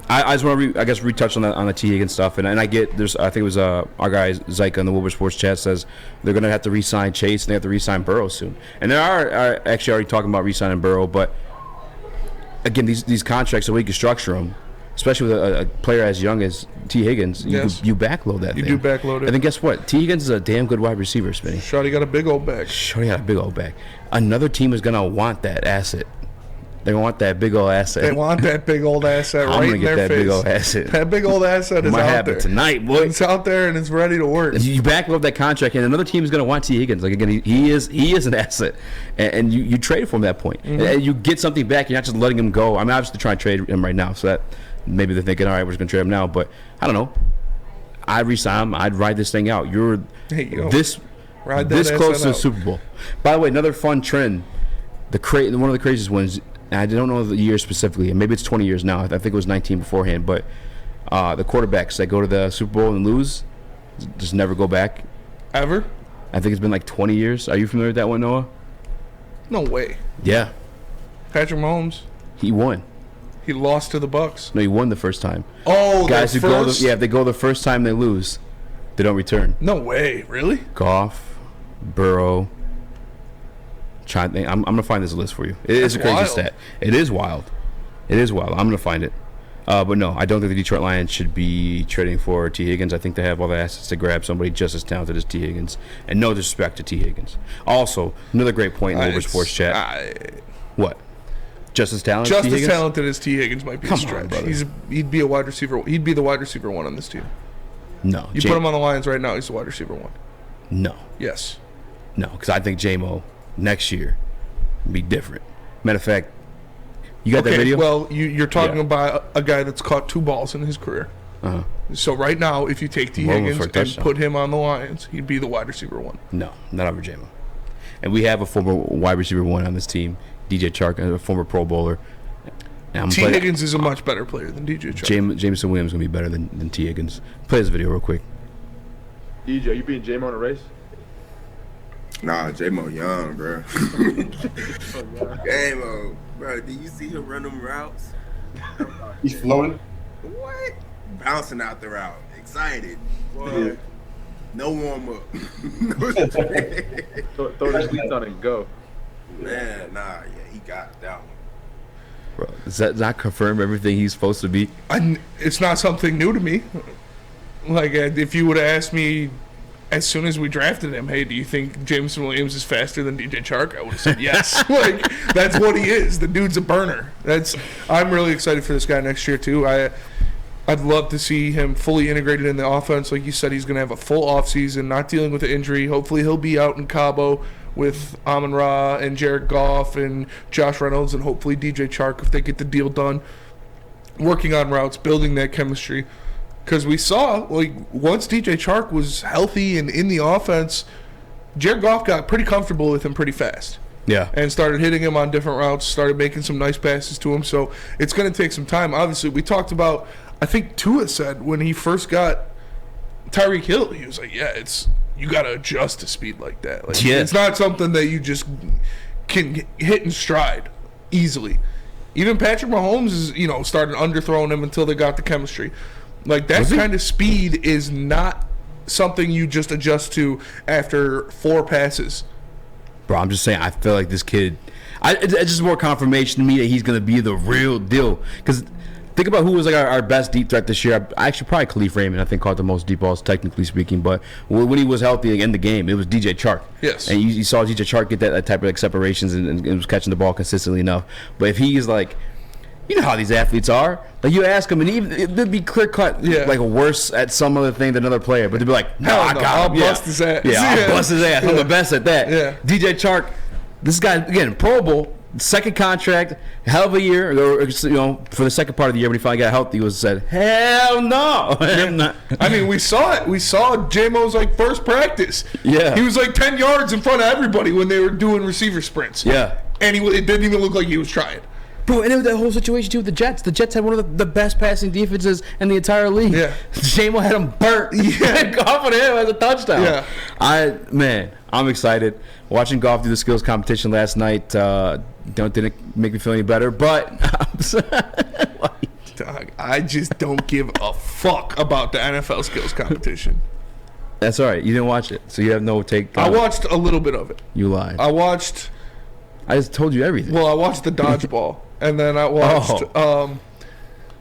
I just want to retouch on the T Higgins stuff, and I get I think it was our guy Zyka in the Woodward Sports chat says they're going to have to re-sign Chase and they have to re-sign Burrow soon, and they are actually already talking about re-signing Burrow, but again these contracts, the way you can structure them, especially with a player as young as T Higgins, you backload that. You do backload it, and then guess what? T Higgins is a damn good wide receiver, Spinny. Shawty got a big old bag. Another team is going to want that asset. They want that big old asset. They want that big old asset right in their face. I'm going to get that big old asset. That big old asset is out there. Might happen tonight, boy. It's out there and it's ready to work. You backload that contract, and another team is going to want T. Higgins. Like, again, he is an asset. And you trade for him at that point. Mm-hmm. And you get something back. You're not just letting him go. I mean, obviously trying to trade him right now. So that maybe they're thinking, all right, we're just going to trade him now. But I don't know. I'd resign him. I'd ride this thing out. You're this close to the Super Bowl. By the way, another fun trend. One of the craziest ones. And I don't know the year specifically, and maybe it's 20 years now. I think it was 19 beforehand. But the quarterbacks that go to the Super Bowl and lose just never go back. Ever? I think it's been like 20 years. Are you familiar with that one, Noah? No way. Yeah. Patrick Mahomes. He won. He lost to the Bucks. No, he won the first time. Oh, guys who go if they go the first time they lose, they don't return. No way. Really? Goff, Burrow. I'm gonna find this list for you. It's a crazy stat. It is wild. I'm gonna find it. But no, I don't think the Detroit Lions should be trading for T. Higgins. I think they have all the assets to grab somebody just as talented as T. Higgins. And no disrespect to T. Higgins. Also, another great point in the Sports chat. What? Just as talented. Just as talented as T. Higgins might be a stretch. He'd be a wide receiver. He'd be the wide receiver one on this team. No. You put him on the Lions right now. He's the wide receiver one. No. Yes. No, because I think J-Mo next year be different. Matter of fact, you got that video? Well, you're talking about a guy that's caught 2 balls in his career. Uh-huh. So right now, if you take T. Higgins and put him on the Lions, he'd be the wide receiver one. No, not over J-Mo. And we have a former wide receiver one on this team, DJ Chark, a former Pro Bowler. T. Higgins is a much better player than DJ Chark. Jameson Williams is going to be better than T. Higgins. Play this video real quick. DJ, you beating J-Mo in a race? Nah, J-Mo young, bro. J-Mo, bro, did you see him run them routes? He's floating? What? Bouncing out the route. Excited. Boy. No warm-up. Throw the cleats on and go. Man, he got that one. Bro, does that not confirm everything he's supposed to be? It's not something new to me. Like, if you would have asked me as soon as we drafted him, hey, do you think Jameson Williams is faster than DJ Chark? I would have said yes. Like, that's what he is. The dude's a burner. I'm really excited for this guy next year, too. I'd love to see him fully integrated in the offense. Like you said, he's going to have a full offseason, not dealing with an injury. Hopefully he'll be out in Cabo with Amon-Ra and Jared Goff and Josh Reynolds and hopefully DJ Chark if they get the deal done. Working on routes, building that chemistry. Because we saw, like, once DJ Chark was healthy and in the offense, Jared Goff got pretty comfortable with him pretty fast. Yeah. And started hitting him on different routes, started making some nice passes to him. So it's going to take some time. Obviously, we talked about, I think Tua said when he first got Tyreek Hill, he was like, you got to adjust to speed like that. Like, it's not something that you just can hit in stride easily. Even Patrick Mahomes is, started underthrowing him until they got the chemistry. Like, that kind of speed is not something you just adjust to after 4 passes. Bro, I'm just saying, I feel like this kid, it's just more confirmation to me that he's going to be the real deal. Because think about who was like our best deep threat this year. Actually, probably Khalif Raymond, I think, caught the most deep balls, technically speaking. But when he was healthy in the game, it was DJ Chark. Yes. And you saw DJ Chark get that type of like separations and was catching the ball consistently enough. But if he's like, you know how these athletes are. Like, you ask them, and even they'd be clear cut, like worse at some other thing than another player. But they'd be like, "No, I got him. I'll bust his ass. Yeah, I'll bust his ass. I'm the best at that." Yeah. DJ Chark, this guy again, Pro Bowl, second contract, hell of a year. For the second part of the year when he finally got healthy, he said, "Hell no." I mean, we saw it. We saw J-Mo's first practice. Yeah. He was 10 yards in front of everybody when they were doing receiver sprints. Yeah. And it didn't even look like he was trying. Bro, and it was that whole situation too with the Jets. The Jets had one of the best passing defenses in the entire league. Yeah. J-Mo had him burnt. Yeah. Goff on him as a touchdown. Yeah. I'm excited. Watching Goff do the skills competition last night didn't make me feel any better, but Dog, I just don't give a fuck about the NFL skills competition. That's all right. You didn't watch it, so you have no take. I watched a little bit of it. You lied. I watched. I just told you everything. Well, I watched the dodgeball, and then I watched.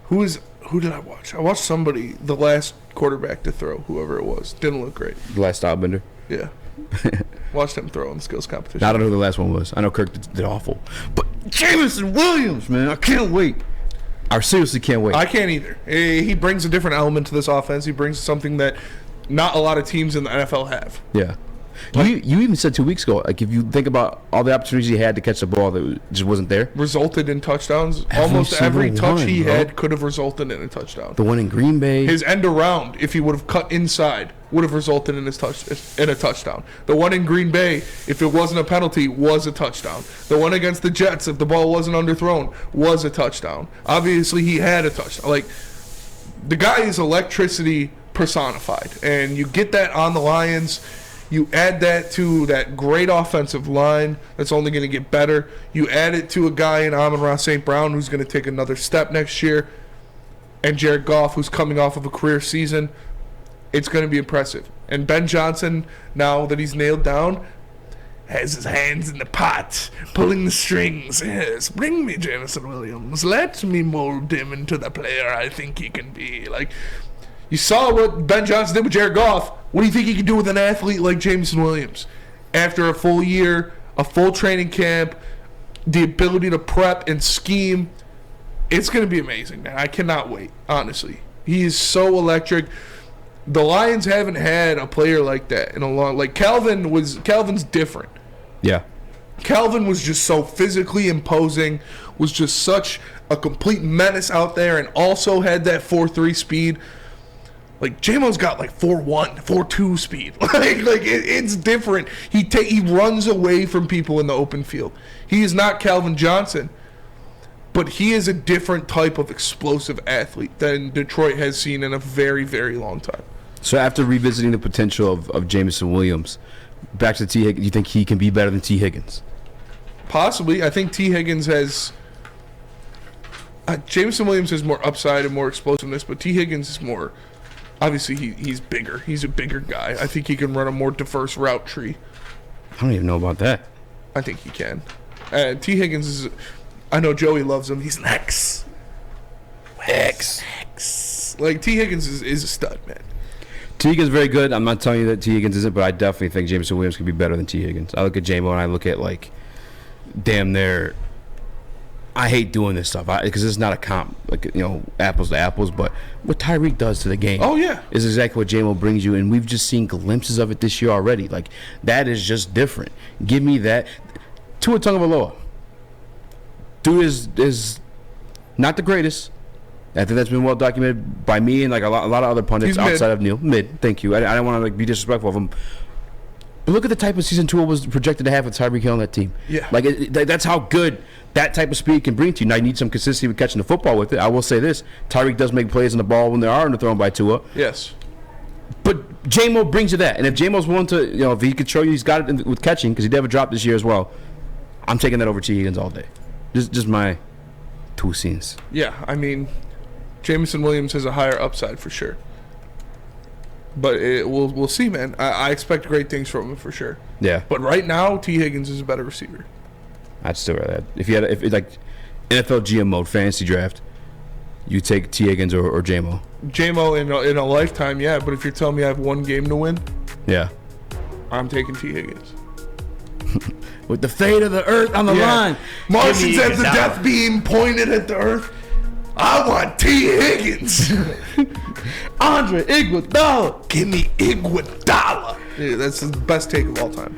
Who did I watch? I watched somebody, the last quarterback to throw, whoever it was. Didn't look great. The last Stylebender. Yeah. Watched him throw in the skills competition. I don't know who the last one was. I know Kirk did awful. But Jameson Williams, man, I can't wait. I seriously can't wait. I can't either. He brings a different element to this offense. He brings something that not a lot of teams in the NFL have. Yeah. You even said 2 weeks ago, like, if you think about all the opportunities he had to catch the ball that just wasn't there. Resulted in touchdowns. Almost every touch he had could have resulted in a touchdown. The one in Green Bay. His end around, if he would have cut inside, would have resulted in a touchdown. The one in Green Bay, if it wasn't a penalty, was a touchdown. The one against the Jets, if the ball wasn't underthrown, was a touchdown. Obviously, he had a touchdown. Like, the guy is electricity personified, and you get that on the Lions. You add that to that great offensive line that's only going to get better. You add it to a guy in Amon-Ra St. Brown who's going to take another step next year, and Jared Goff, who's coming off of a career season. It's going to be impressive. And Ben Johnson, now that he's nailed down, has his hands in the pot, pulling the strings. Yes, bring me Jameson Williams. Let me mold him into the player I think he can be. Like, you saw what Ben Johnson did with Jared Goff. What do you think he can do with an athlete like Jameson Williams? After a full year, a full training camp, the ability to prep and scheme, it's going to be amazing, man. I cannot wait, honestly. He is so electric. The Lions haven't had a player like that in a long... Like, Calvin's different. Yeah. Calvin was just so physically imposing, was just such a complete menace out there, and also had that 4.3 speed. Like, J-Mo's got like 4.1, 4.2 speed. It's different. He runs away from people in the open field. He is not Calvin Johnson, but he is a different type of explosive athlete than Detroit has seen in a very, very long time. So after revisiting the potential of Jameson Williams, back to T. Higgins, you think he can be better than T. Higgins? Possibly. I think T. Higgins has... Jameson Williams has more upside and more explosiveness, but T. Higgins is more... Obviously, he's bigger. He's a bigger guy. I think he can run a more diverse route tree. I don't even know about that. I think he can. T. Higgins is... I know Joey loves him. He's an X. X. Like, T. Higgins is a stud, man. T. Higgins is very good. I'm not telling you that T. Higgins isn't, but I definitely think Jameson Williams could be better than T. Higgins. I look at J-Mo and I look at, like, damn near... I hate doing this stuff because it's not a comp, like, you know, apples to apples, but what Tyreek does to the game is exactly what J-Mo brings you, and we've just seen glimpses of it this year already. Like, that is just different. Give me that. Tua Tagovailoa. Dude is not the greatest. I think that's been well documented by me and like a lot of other pundits outside of Neil. Mid, thank you. I don't want to like be disrespectful of him. But look at the type of season Tua was projected to have with Tyreek Hill on that team. Yeah. Like, that's how good that type of speed can bring to you. Now, you need some consistency with catching the football with it. I will say this. Tyreek does make plays on the ball when they are underthrown by Tua. Yes. But J-Mo brings you that. And if J-Mo's willing to, you know, if he could show you he's got it with catching, because he did have a drop this year as well, I'm taking that over T. Higgins all day. Just my 2 cents. Yeah, I mean, Jameson Williams has a higher upside for sure. But we'll see, man. I expect great things from him for sure. Yeah. But right now, T. Higgins is a better receiver. I'd still rather that. If like NFL GM mode, fantasy draft, you take T. Higgins or J-Mo. J-Mo in a lifetime, yeah. But if you're telling me I have one game to win, yeah, I'm taking T. Higgins. With the fate of the earth on the line. Martians have the death beam pointed at the earth. I want T. Higgins. Andre Iguodala. Give me Iguodala. Yeah, that's the best take of all time.